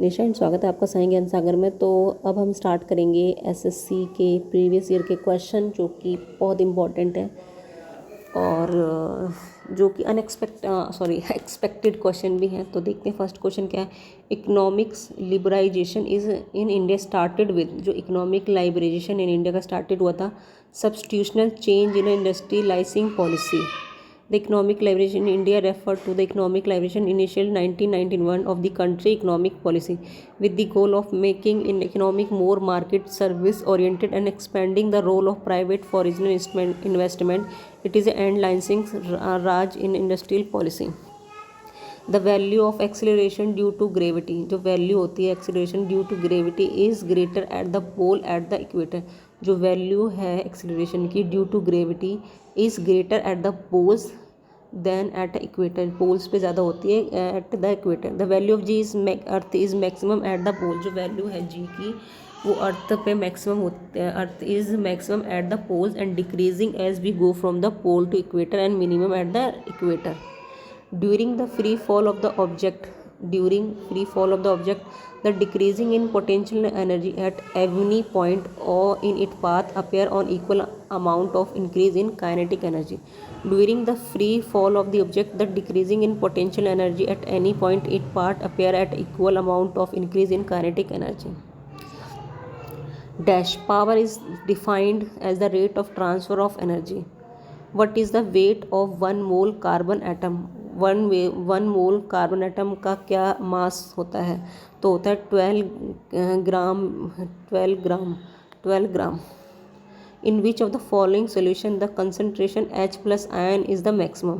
निशा and स्वागत है आपका साई ज्ञान सागर में। तो अब हम स्टार्ट करेंगे एसएससी के प्रीवियस ईयर के क्वेश्चन, जो कि बहुत इम्पॉर्टेंट है और जो कि एक्सपेक्टेड क्वेश्चन भी हैं। तो देखते हैं फर्स्ट क्वेश्चन क्या है। Economics liberalisation is in India started with, जो इकोनॉमिक लाइब्रेजेशन इन इंडिया का स्टार्टेड हुआ था, substitutional change in industry licensing policy. The economic liberation in India referred to the economic liberation initial 1991 of the country economic policy with the goal of making in economic more market service oriented and expanding the role of private foreign investment. It is an end licensing raj in industrial policy. The value of acceleration due to gravity, जो value होती है acceleration due to gravity is greater at the pole at the equator. जो value है acceleration की due to gravity is greater at the poles than at the equator. poles पे ज़्यादा होती है at the equator. The value of G is earth is maximum at the pole. जो value है G की वो अर्थ पे मैक्सिमम होते हैं, earth is maximum at the poles and decreasing as we go from the pole to equator and minimum at the equator. During the free fall of the object, the decreasing in potential energy at any point or in its path appear on equal amount of increase in kinetic energy. During the free fall of the object, the decreasing in potential energy at any point its path appear at equal amount of increase in kinetic energy. Dash power is defined as the rate of transfer of energy. What is the weight of 1 mole carbon atom? 1 mole carbon atom का क्या mass होता है? तो होता है 12 gram. In which of the following solution the concentration H plus ion is the maximum?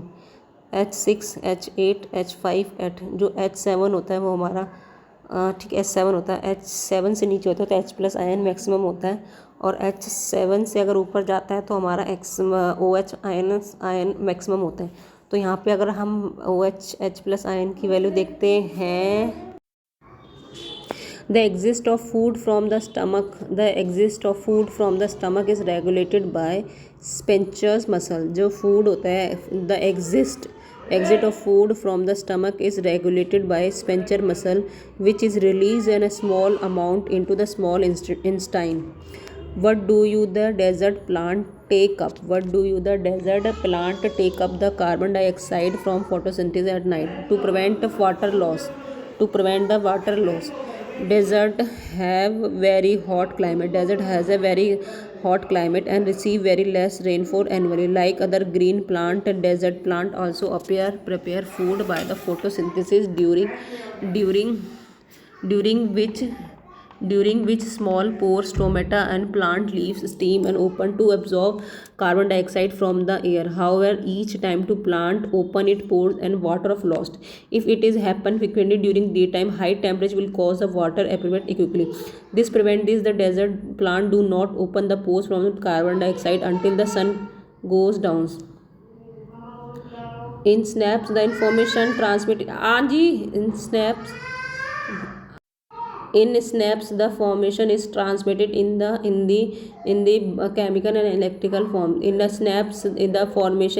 H6, H8, H5, H जो H7 होता है वो हमारा ठीक H7 होता है. H7 से नीचे होता है तो H प्लस आयन मैक्सिमम होता है, और H7 से अगर ऊपर जाता है तो हमारा OH आयन मैक्सिमम होता है. तो यहाँ पे अगर हम H प्लस आयन की वैल्यू देखते हैं, the exit of food from the stomach is regulated by sphincters muscle. जो फूड होता है, द exit of food from the stomach is regulated by Spencer muscle, which is released in a small amount into the small intestine. What do you the desert plant take up? The carbon dioxide from photosynthesis at night to prevent the water loss. Desert has a very hot climate and receive very less rainfall annually. Like other green plant, desert plant also prepare food by the photosynthesis during which small pores, stomata and plant leaves steam and open to absorb carbon dioxide from the air. However, each time to plant open its pores and water is lost. If it is happen frequently during daytime, high temperature will cause the water evaporate quickly. This prevent this, the desert plant do not open the pores from the carbon dioxide until the sun goes down. In snaps, the information transmitted. In snaps, the information is transmitted in the chemical and electrical form. In the snaps, the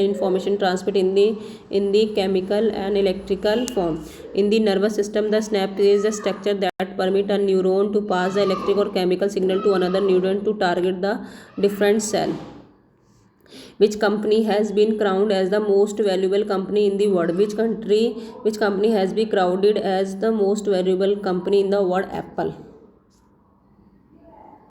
information transmitted in the chemical and electrical form. In the nervous system, the snap is a structure that permit a neuron to pass the electric or chemical signal to another neuron to target the different cell. Which company has been crowned as the most valuable company in the world? Which company has been crowned as the most valuable company in the world? Apple.